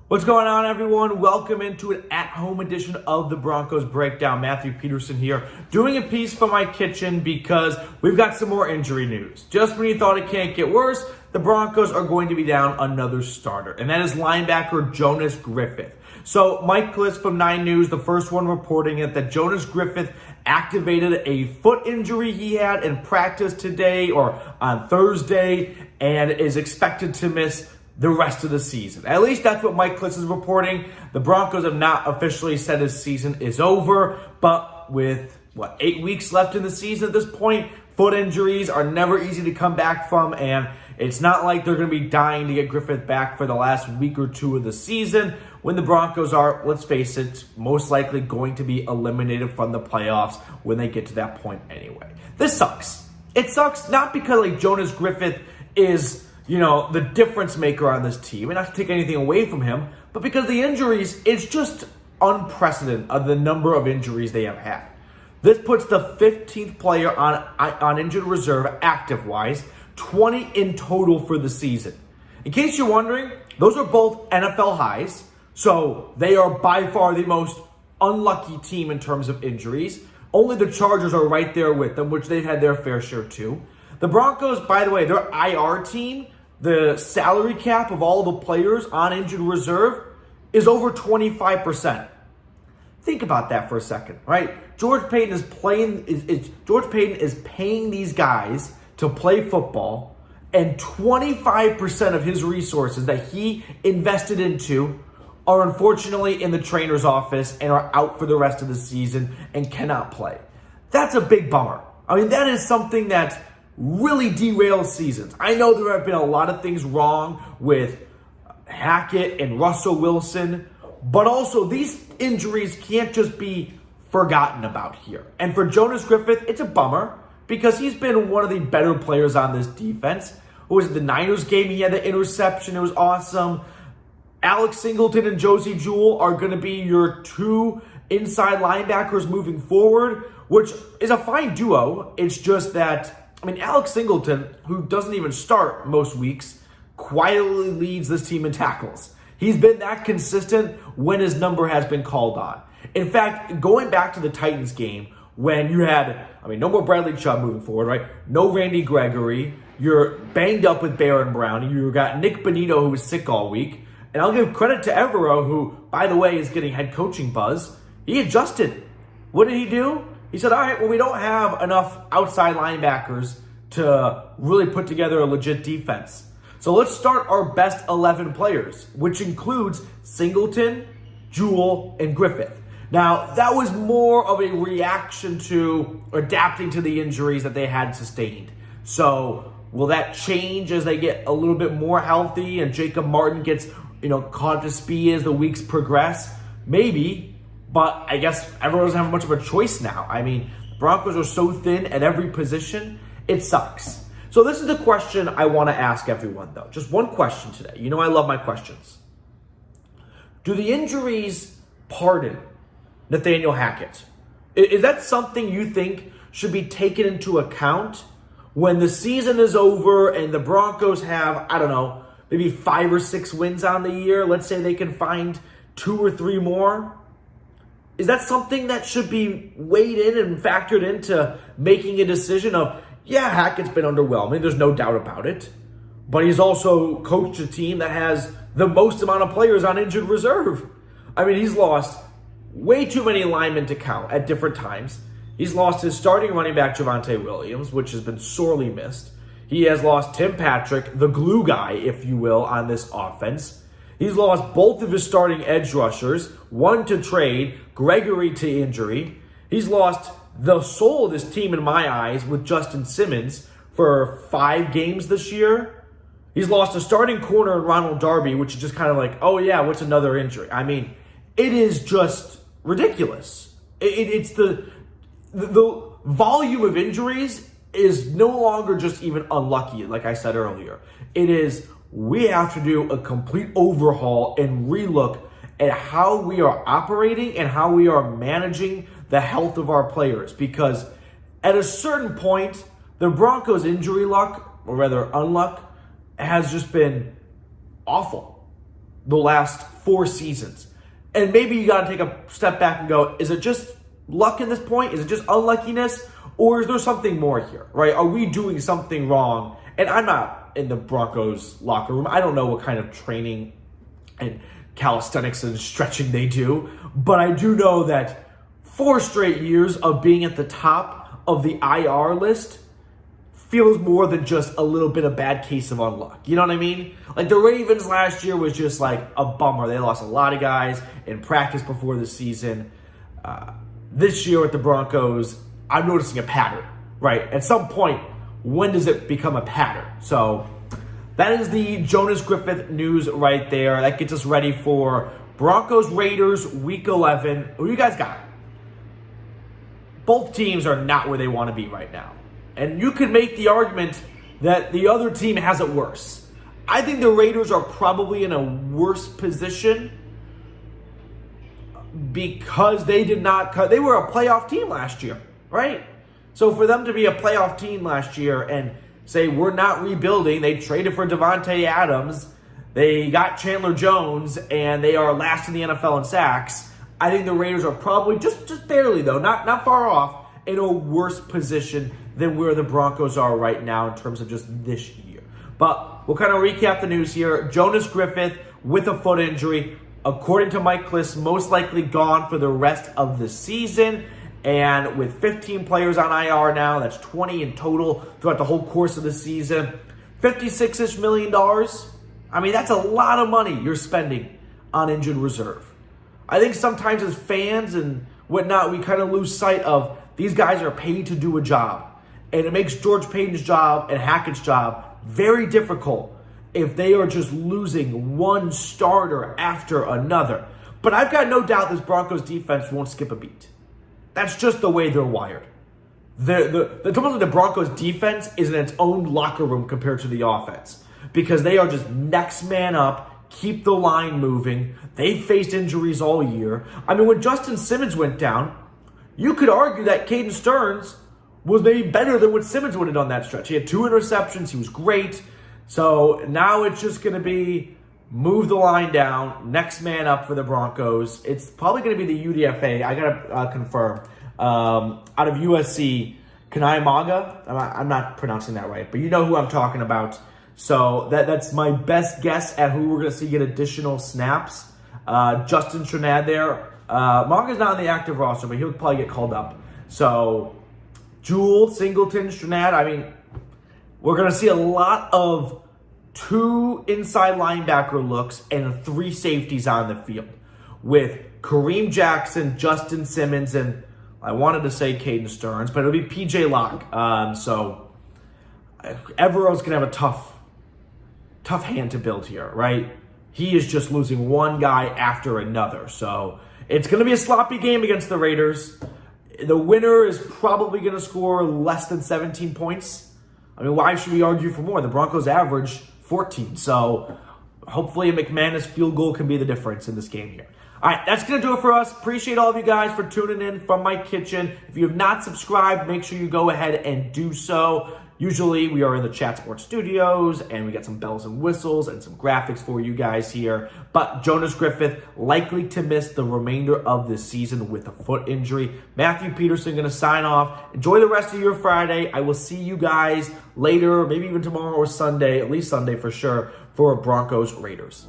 What's going on, everyone? Welcome into an at-home edition of the Broncos Breakdown. Matthew Peterson here, doing a piece from my kitchen because we've got some more injury news. Just when you thought it can't get worse, the Broncos are going to be down another starter, and that is linebacker Jonas Griffith. So Mike Klis from 9 News, the first one reporting it, that Jonas Griffith activated a foot injury he had in practice today or on Thursday and is expected to miss the rest of the season. At least that's what Mike Klis is reporting. The Broncos have not officially said his season is over, but with, 8 weeks left in the season at this point, foot injuries are never easy to come back from, and it's not like they're going to be dying to get Griffith back for the last week or two of the season when the Broncos are, let's face it, most likely going to be eliminated from the playoffs when they get to that point anyway. This sucks. It sucks not because Jonas Griffith is the difference maker on this team, and not to take anything away from him, but because the injuries, it's just unprecedented of the number of injuries they have had. This puts the 15th player on injured reserve active-wise, 20 in total for the season. In case you're wondering, those are both NFL highs, so they are by far the most unlucky team in terms of injuries. Only the Chargers are right there with them, which they've had their fair share too. The Broncos, by the way, their IR team, the salary cap of all the players on injured reserve is over 25%. Think about that for a second, right? George Paton is paying these guys to play football, and 25% of his resources that he invested into are unfortunately in the trainer's office and are out for the rest of the season and cannot play. That's a big bummer. I mean, that is something that really derails seasons. I know there have been a lot of things wrong with Hackett and Russell Wilson, but also these injuries can't just be forgotten about here. And for Jonas Griffith, it's a bummer because he's been one of the better players on this defense. What was it, the Niners game? He had the interception. It was awesome. Alex Singleton and Josey Jewell are going to be your 2 inside linebackers moving forward, which is a fine duo. It's just that, Alex Singleton, who doesn't even start most weeks, quietly leads this team in tackles. He's been that consistent when his number has been called on. In fact, going back to the Titans game, when you had, no more Bradley Chubb moving forward, right? No Randy Gregory. You're banged up with Baron Browning. You've got Nick Bonito, who was sick all week. And I'll give credit to Evero, who, by the way, is getting head coaching buzz. He adjusted. What did he do? He said, all right, well, we don't have enough outside linebackers to really put together a legit defense. So let's start our best 11 players, which includes Singleton, Jewell, and Griffith. Now, that was more of a reaction to adapting to the injuries that they had sustained. So will that change as they get a little bit more healthy and Jacob Martin gets caught up to speed as the weeks progress? Maybe, but I guess everyone doesn't have much of a choice now. The Broncos are so thin at every position, it sucks. So this is the question I want to ask everyone, though. Just one question today. I love my questions. Do the injuries pardon Nathaniel Hackett? Is that something you think should be taken into account when the season is over and the Broncos have, maybe 5 or 6 wins on the year? Let's say they can find 2 or 3 more. Is that something that should be weighed in and factored into making a decision of, yeah, Hackett's been underwhelming, there's no doubt about it, but he's also coached a team that has the most amount of players on injured reserve. He's lost way too many linemen to count at different times. He's lost his starting running back, Javonte Williams, which has been sorely missed. He has lost Tim Patrick, the glue guy, if you will, on this offense. He's lost both of his starting edge rushers, one to trade, Gregory to injury. He's lost the soul of this team in my eyes with Justin Simmons for 5 games this year. He's lost a starting corner in Ronald Darby, which is just kind of like, oh yeah, what's another injury? It is just ridiculous. It's the volume of injuries is no longer just even unlucky, like I said earlier. It is, we have to do a complete overhaul and relook at how we are operating and how we are managing the health of our players. Because at a certain point, the Broncos' injury luck, or rather unluck, has just been awful. the last 4 seasons. And maybe you got to take a step back and go, is it just luck in this point? Is it just unluckiness? Or is there something more here, right? Are we doing something wrong? And I'm not in the Broncos locker room. I don't know what kind of training and calisthenics and stretching they do. But I do know that 4 straight years of being at the top of the IR list feels more than just a little bit of bad case of unluck. You know what I mean? Like the Ravens last year was just like a bummer. They lost a lot of guys in practice before the season. This year with the Broncos, I'm noticing a pattern, right? At some point, when does it become a pattern? So that is the Jonas Griffith news right there. That gets us ready for Broncos Raiders Week 11. Who you guys got? Both teams are not where they want to be right now. And you could make the argument that the other team has it worse. I think the Raiders are probably in a worse position because they were a playoff team last year, right? So for them to be a playoff team last year and say, we're not rebuilding, they traded for Devontae Adams, they got Chandler Jones, and they are last in the NFL in sacks. I think the Raiders are probably, just barely though, not far off, in a worse position than where the Broncos are right now in terms of just this year. But we'll kind of recap the news here. Jonas Griffith with a foot injury, according to Mike Klis, most likely gone for the rest of the season. And with 15 players on IR now, that's 20 in total throughout the whole course of the season. $56-ish million. I mean, that's a lot of money you're spending on injured reserve. I think sometimes as fans and whatnot, we kind of lose sight of these guys are paid to do a job. And it makes George Paton's job and Hackett's job very difficult if they are just losing one starter after another. But I've got no doubt this Broncos defense won't skip a beat. That's just the way they're wired. The Broncos defense is in its own locker room compared to the offense because they are just next man up, keep the line moving. They faced injuries all year. I mean, when Justin Simmons went down, you could argue that Caden Stearns was maybe better than what Simmons would have done that stretch. He had 2 interceptions. He was great. So now it's just going to be move the line down, next man up for the Broncos. It's probably going to be the UDFA. I got to confirm. Out of USC, Eyioma. I'm not pronouncing that right, but you know who I'm talking about. So that's my best guess at who we're going to see get additional snaps. Justin Trinad there. Maga's not on the active roster, but he'll probably get called up. So Jewell, Singleton, Trinad. I mean, we're going to see a lot of 2 inside linebacker looks and 3 safeties on the field with Kareem Jackson, Justin Simmons, and I wanted to say Caden Stearns, but it'll be PJ Locke. So Evero's going to have a tough hand to build here, right? He is just losing one guy after another. So it's going to be a sloppy game against the Raiders. The winner is probably going to score less than 17 points. I mean, why should we argue for more? The Broncos average 14. So hopefully a McManus field goal can be the difference in this game here. All right, that's going to do it for us. Appreciate all of you guys for tuning in from my kitchen. If you have not subscribed, make sure you go ahead and do so. Usually we are in the Chat Sports studios and we got some bells and whistles and some graphics for you guys here. But Jonas Griffith likely to miss the remainder of this season with a foot injury. Matthew Peterson going to sign off. Enjoy the rest of your Friday. I will see you guys later, maybe even tomorrow or Sunday, at least Sunday for sure, for Broncos Raiders.